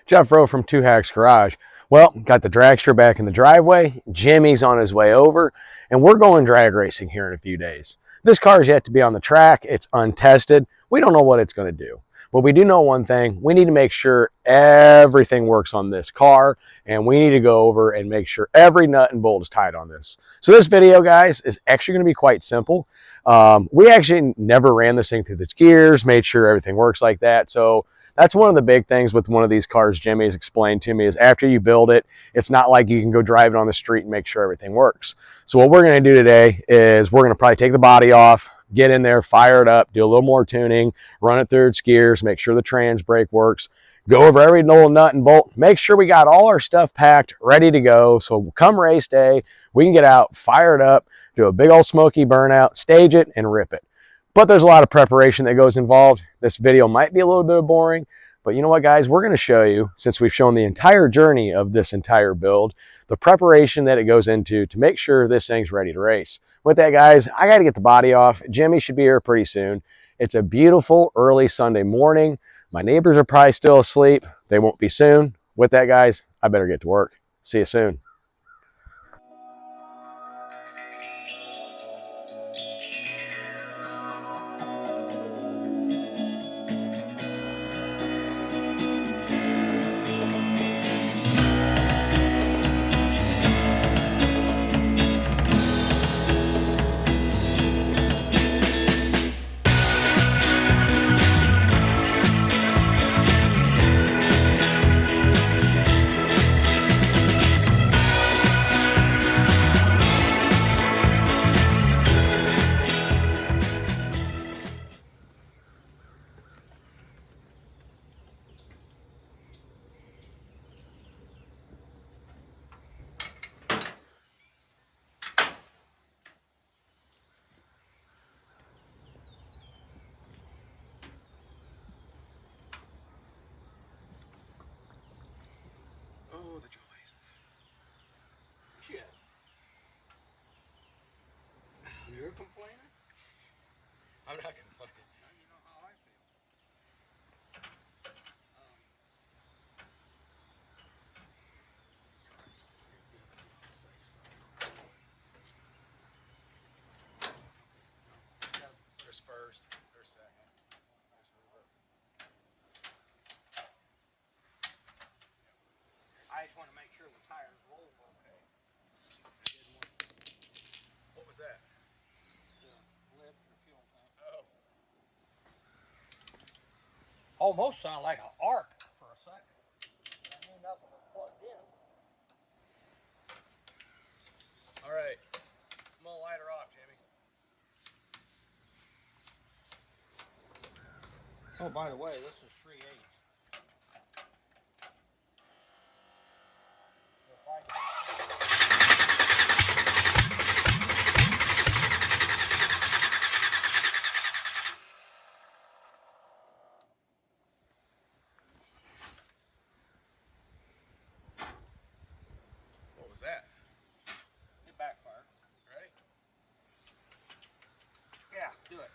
Jeff Rowe from Two Hacks Garage. Well, got the dragster back in the driveway. Jimmy's on his way over, and we're going drag racing here in a few days. This car is yet to be on the track. It's untested. We don't know what it's going to do. But we do know one thing. We need to make sure everything works on this car, and we need to go over and make sure every nut and bolt is tight on this. So this video, guys, is actually going to be quite simple. We actually never ran this thing through the gears, made sure everything works like that. So that's one of the big things with one of these cars Jimmy has explained to me is after you build it, it's not like you can go drive it on the street and make sure everything works. So what we're going to do today is we're going to probably take the body off, get in there, fire it up, do a little more tuning, run it through its gears, make sure the trans brake works, go over every little nut and bolt, make sure we got all our stuff packed, ready to go. So come race day, we can get out, fire it up, do a big old smoky burnout, stage it, and rip it. But there's a lot of preparation that goes involved. This video might be a little bit boring, but you know what, guys? We're going to show you, since we've shown the entire journey of this entire build, the preparation that it goes into to make sure this thing's ready to race. With that, guys, I got to get the body off. Jimmy should be here pretty soon. It's a beautiful early Sunday morning. My neighbors are probably still asleep. They won't be soon. With that, guys, I better get to work. See you soon. Oh, the joys. Shit. You're complaining? I'm not complaining. Now you know how I feel. There's first, there's second. I just want to make sure the tires roll okay. What was that? The lid for the fuel tank. Oh. Almost sounded like an arc for a second. I knew nothing was plugged in. All right. I'm going to light her off, Jimmy. Oh, by the way, this is 3/8. What was that? It backfired. Ready? Yeah, do it.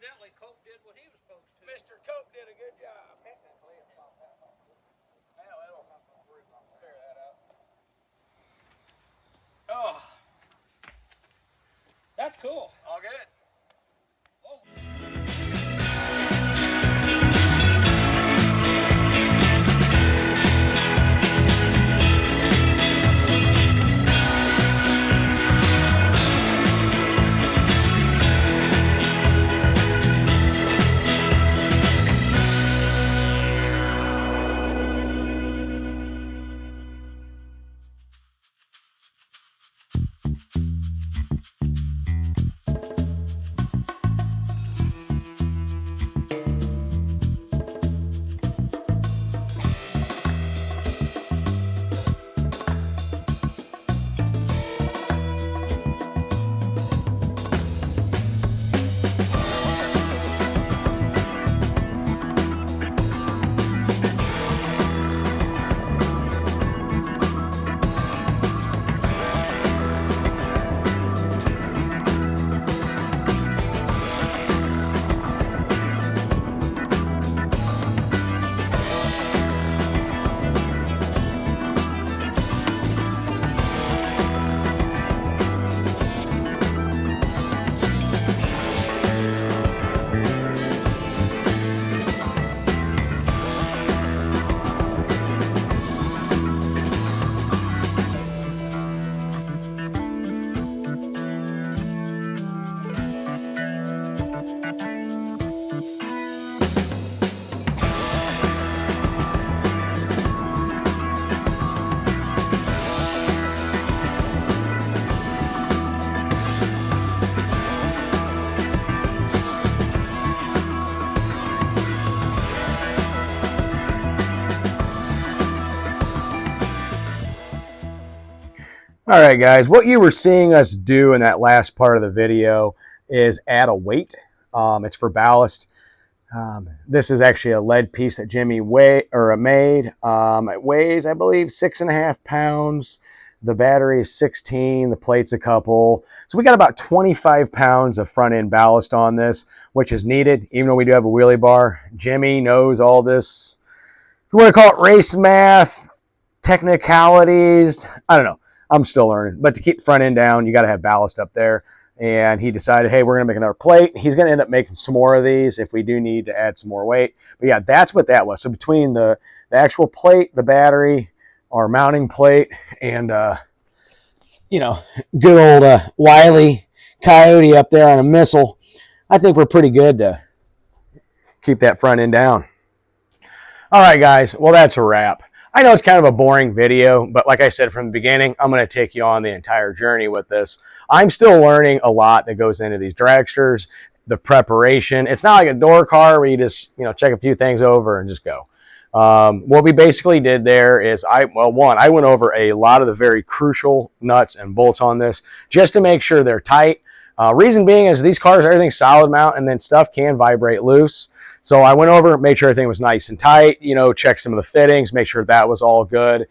evidently Cope did what he was supposed to. Mr. Cope did a good job. Technically, it's about that much. Well, it'll come from the roof. I'll figure that out. Oh, That's cool. all good. All right, guys, what you were seeing us do in that last part of the video is add a weight. It's for ballast. This is actually a lead piece that Jimmy made. It weighs, I believe, 6.5 pounds. The battery is 16, the plate's a couple. So we got about 25 pounds of front end ballast on this, which is needed, even though we do have a wheelie bar. Jimmy knows all this. If you want to call it race math, technicalities, I don't know. I'm still learning. But to keep the front end down, you got to have ballast up there. And he decided, hey, we're going to make another plate. He's going to end up making some more of these if we do need to add some more weight. But yeah, that's what that was. So between the actual plate, the battery, our mounting plate, and, good old Wylie Coyote up there on a missile, I think we're pretty good to keep that front end down. All right, guys. Well, that's a wrap. I know it's kind of a boring video, but like I said from the beginning, I'm going to take you on the entire journey with this. I'm still learning a lot that goes into these dragsters, the preparation. It's not like a door car where you just, check a few things over and just go. What we basically did there is I went over a lot of the very crucial nuts and bolts on this just to make sure they're tight. Reason being is these cars, everything's solid mount and then stuff can vibrate loose. So I went over, made sure everything was nice and tight, check some of the fittings, make sure that was all good.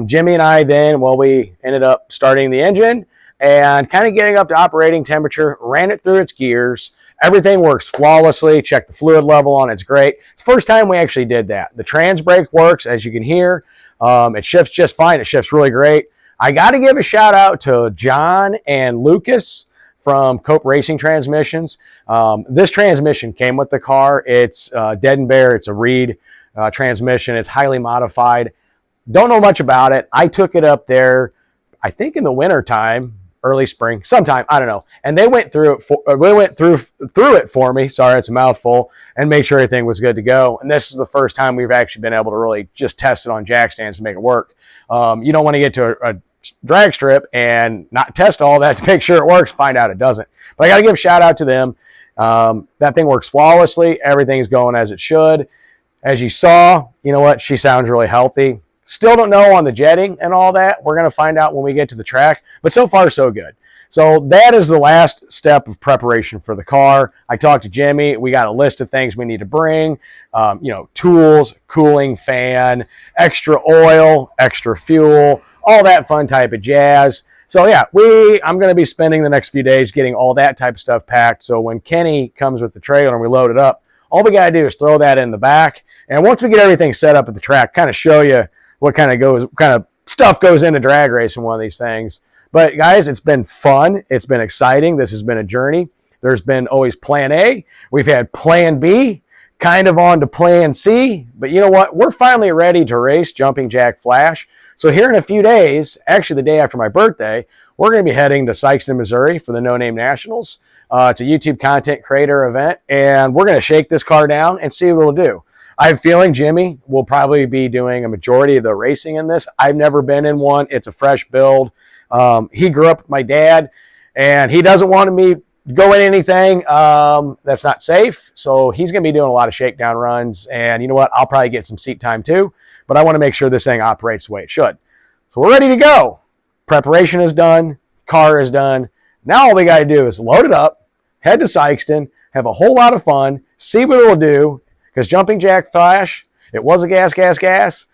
Jimmy and I then, we ended up starting the engine and kind of getting up to operating temperature, ran it through its gears. Everything works flawlessly, checked the fluid level on it's great. It's the first time we actually did that. The trans brake works, as you can hear. It shifts just fine. It shifts really great. I got to give a shout out to John and Lucas from Cope Racing Transmissions. This transmission came with the car. It's dead and bare. It's a Reed transmission. It's highly modified. Don't know much about it. I took it up there, I think in the winter time, early spring, sometime, I don't know. And they went through it for me. Sorry, it's a mouthful, and made sure everything was good to go. And this is the first time we've actually been able to really just test it on jack stands to make it work. You don't want to get to a drag strip and not test all that to make sure it works, find out it doesn't. But I got to give a shout out to them. That thing works flawlessly. Everything's going as it should. As you saw, she sounds really healthy. Still don't know on the jetting and all that. We're going to find out when we get to the track, but so far so good. So that is the last step of preparation for the car. I talked to Jimmy. We got a list of things we need to bring, tools, cooling fan, extra oil, extra fuel, all that fun type of jazz. So yeah, I'm going to be spending the next few days getting all that type of stuff packed. So when Kenny comes with the trailer and we load it up, all we got to do is throw that in the back. And once we get everything set up at the track, kind of show you what kind of stuff goes into drag racing one of these things. But guys, it's been fun. It's been exciting. This has been a journey. There's been always plan A. We've had plan B, kind of on to plan C. But you know what? We're finally ready to race Jumping Jack Flash. So here in a few days, actually the day after my birthday, we're going to be heading to Sikeston, Missouri for the No Name Nationals. It's a YouTube content creator event, and we're going to shake this car down and see what it'll do. I have a feeling Jimmy will probably be doing a majority of the racing in this. I've never been in one. It's a fresh build. He grew up with my dad, and he doesn't want me go in anything that's not safe. So he's going to be doing a lot of shakedown runs. And you know what? I'll probably get some seat time too. But I want to make sure this thing operates the way it should. So we're ready to go. Preparation is done. Car is done. Now all we got to do is load it up, head to Sikeston, have a whole lot of fun, see what it'll do. Because Jumping Jack Flash, it was a gas,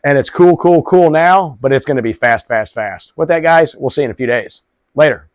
and it's cool now, but it's going to be fast. With that, guys, we'll see you in a few days. Later.